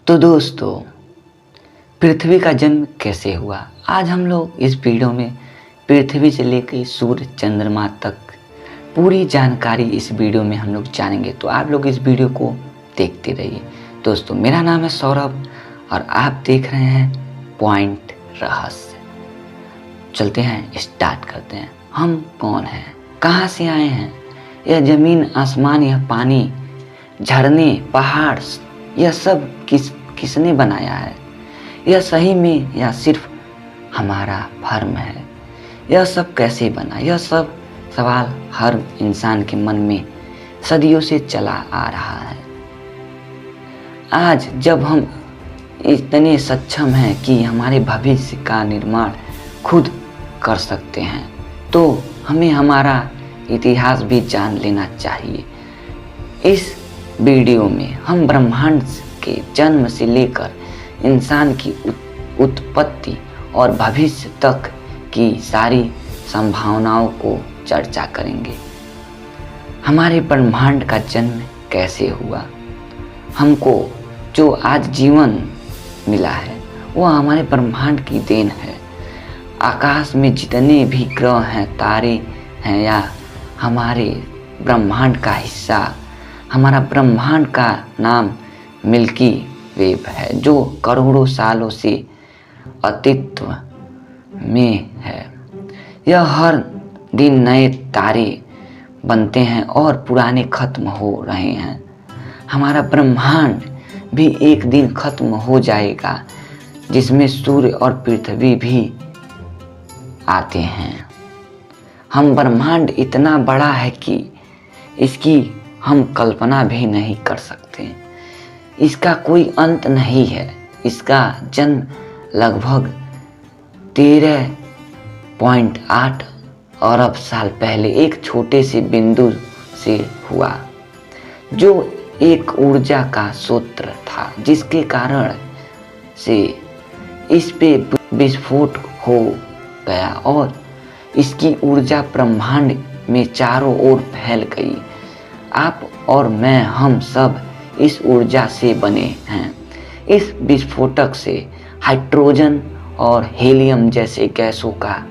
तो दोस्तों, पृथ्वी का जन्म कैसे हुआ? आज हम लोग इस वीडियो में पृथ्वी से लेकर सूर्य चंद्रमा तक पूरी जानकारी इस वीडियो में हम लोग जानेंगे। तो आप लोग इस वीडियो को देखते रहिए। दोस्तों, मेरा नाम है सौरभ और आप देख रहे हैं पॉइंट रहस्य। चलते हैं, स्टार्ट करते हैं। हम कौन हैं, कहाँ से आए हैं? यह जमीन, आसमान, यह पानी, झरने, पहाड़, यह सब किसने बनाया है? यह सही में या सिर्फ हमारा भ्रम है? यह सब कैसे बना? यह सब सवाल हर इंसान के मन में सदियों से चला आ रहा है। आज जब हम इतने सक्षम हैं कि हमारे भविष्य का निर्माण खुद कर सकते हैं, तो हमें हमारा इतिहास भी जान लेना चाहिए। इस वीडियो में हम ब्रह्मांड के जन्म से लेकर इंसान की उत्पत्ति और भविष्य तक की सारी संभावनाओं को चर्चा करेंगे। हमारे ब्रह्मांड का जन्म कैसे हुआ? हमको जो आज जीवन मिला है वह हमारे ब्रह्मांड की देन है। आकाश में जितने भी ग्रह हैं, तारे हैं या हमारे ब्रह्मांड का हिस्सा, हमारा ब्रह्मांड का नाम मिल्की वेब है, जो करोड़ों सालों से अस्तित्व में है। यह हर दिन नए तारे बनते हैं और पुराने खत्म हो रहे हैं। हमारा ब्रह्मांड भी एक दिन खत्म हो जाएगा, जिसमें सूर्य और पृथ्वी भी आते हैं। हम ब्रह्मांड इतना बड़ा है कि इसकी हम कल्पना भी नहीं कर सकते। इसका कोई अंत नहीं है। इसका जन्म लगभग 13.8 अरब साल पहले एक छोटे से बिंदु से हुआ, जो एक ऊर्जा का स्रोत था, जिसके कारण से इस पे विस्फोट हो गया और इसकी ऊर्जा ब्रह्मांड में चारों ओर फैल गई। आप और मैं, हम सब इस ऊर्जा से बने हैं। इस विस्फोटक से हाइड्रोजन और हीलियम जैसे गैसों का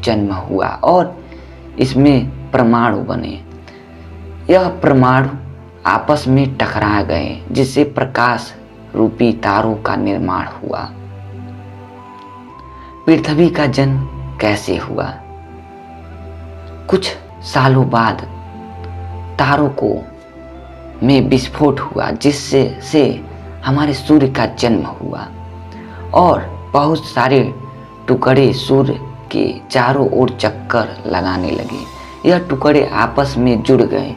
जन्म हुआ और इसमें परमाणु बने। यह परमाणु आपस में टकरा गए, जिससे प्रकाश रूपी तारों का निर्माण हुआ। पृथ्वी का जन्म कैसे हुआ? कुछ सालों बाद तारों को में विस्फोट हुआ, जिससे हमारे सूर्य का जन्म हुआ और बहुत सारे टुकड़े सूर्य के चारों ओर चक्कर लगाने लगे। यह टुकड़े आपस में जुड़ गए,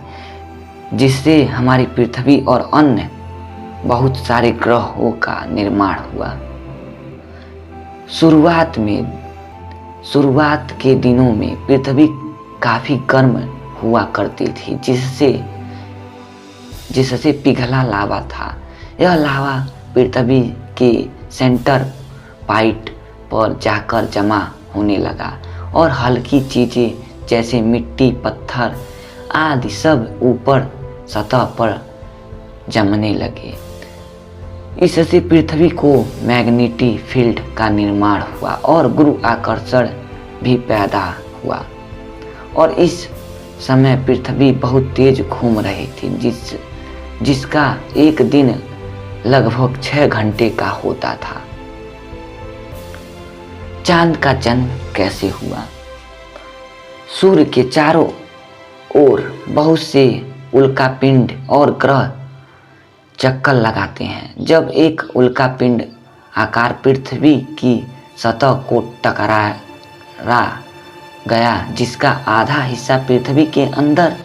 जिससे हमारी पृथ्वी और अन्य बहुत सारे ग्रहों का निर्माण हुआ। शुरुआत के दिनों में पृथ्वी काफी गर्म हुआ करती थी, जिससे पिघला लावा था। यह लावा पृथ्वी के सेंटर पॉइंट पर जाकर जमा होने लगा और हल्की चीजें जैसे मिट्टी, पत्थर आदि सब ऊपर सतह पर जमने लगे। इससे पृथ्वी को मैग्नेटिक फील्ड का निर्माण हुआ और गुरुत्वाकर्षण भी पैदा हुआ। और इस समय पृथ्वी बहुत तेज घूम रही थी, जिसका एक दिन लगभग 6 घंटे का होता था। चांद का जन्म कैसे हुआ? सूर्य के चारों ओर बहुत से उल्कापिंड और ग्रह चक्कर लगाते हैं। जब एक उल्कापिंड आकार पृथ्वी की सतह को टकरा गया, जिसका आधा हिस्सा पृथ्वी के अंदर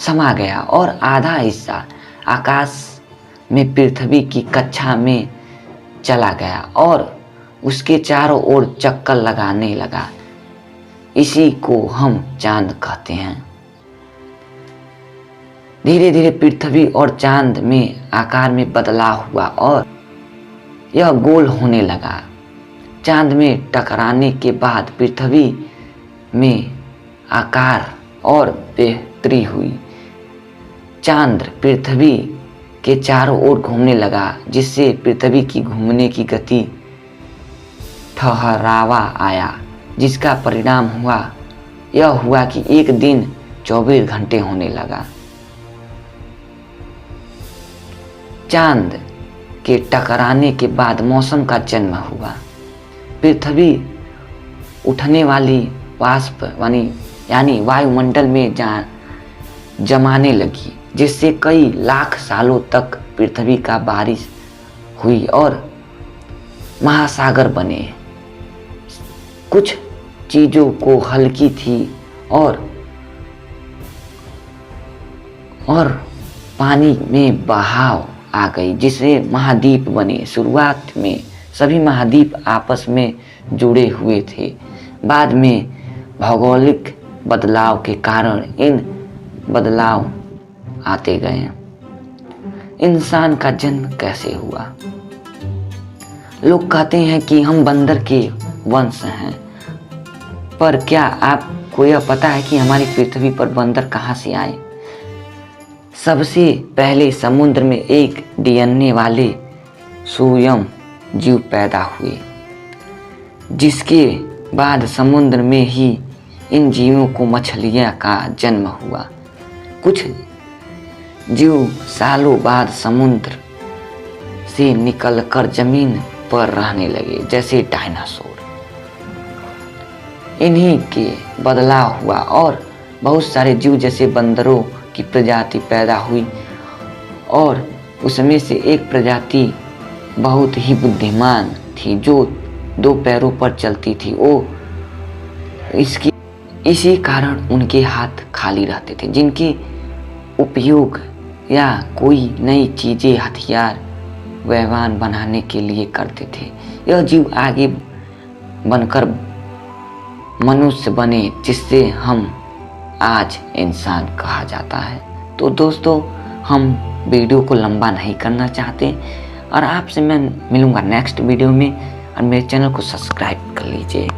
समा गया और आधा हिस्सा आकाश में पृथ्वी की कक्षा में चला गया और उसके चारों ओर चक्कर लगाने लगा। इसी को हम चांद कहते हैं। धीरे धीरे पृथ्वी और चांद में आकार में बदलाव हुआ और यह गोल होने लगा। चांद में टकराने के बाद पृथ्वी में आकार और बेहतरी हुई। चांद पृथ्वी के चारों ओर घूमने लगा, जिससे पृथ्वी की घूमने की गति ठहरावा आया, जिसका परिणाम यह हुआ कि एक दिन 24 घंटे होने लगा। चांद के टकराने के बाद मौसम का जन्म हुआ। पृथ्वी उठने वाली वाष्प यानी वायुमंडल में जमाने लगी, जिससे कई लाख सालों तक पृथ्वी का बारिश हुई और महासागर बने। कुछ चीजों को हल्की थी और पानी में बहाव आ गई, जिससे महाद्वीप बने। शुरुआत में सभी महाद्वीप आपस में जुड़े हुए थे। बाद में भौगोलिक बदलाव के कारण इन बदलाव आते गए। इंसान का जन्म कैसे हुआ? लोग कहते हैं कि हम बंदर के वंश हैं, पर क्या आपको यह पता है कि हमारी पृथ्वी पर बंदर कहाँ से आए? सबसे पहले समुद्र में एक डीएनए वाले स्वयं जीव पैदा हुए, जिसके बाद समुद्र में ही इन जीवों को मछलियाँ का जन्म हुआ। कुछ जीव सालों बाद समुद्र से निकलकर जमीन पर रहने लगे, जैसे डायनासोर। इन्हीं के बदलाव हुआ और बहुत सारे जीव जैसे बंदरों की प्रजाति पैदा हुई, और उसमें से एक प्रजाति बहुत ही बुद्धिमान थी जो 2 पैरों पर चलती थी। इसी कारण उनके हाथ खाली रहते थे, जिनके उपयोग या कोई नई चीजें, हथियार, वैवान बनाने के लिए करते थे। यह जीव आगे बनकर मनुष्य बने, जिससे हम आज इंसान कहा जाता है। तो दोस्तों, हम वीडियो को लंबा नहीं करना चाहते और आपसे मैं मिलूंगा नेक्स्ट वीडियो में, और मेरे चैनल को सब्सक्राइब कर लीजिए।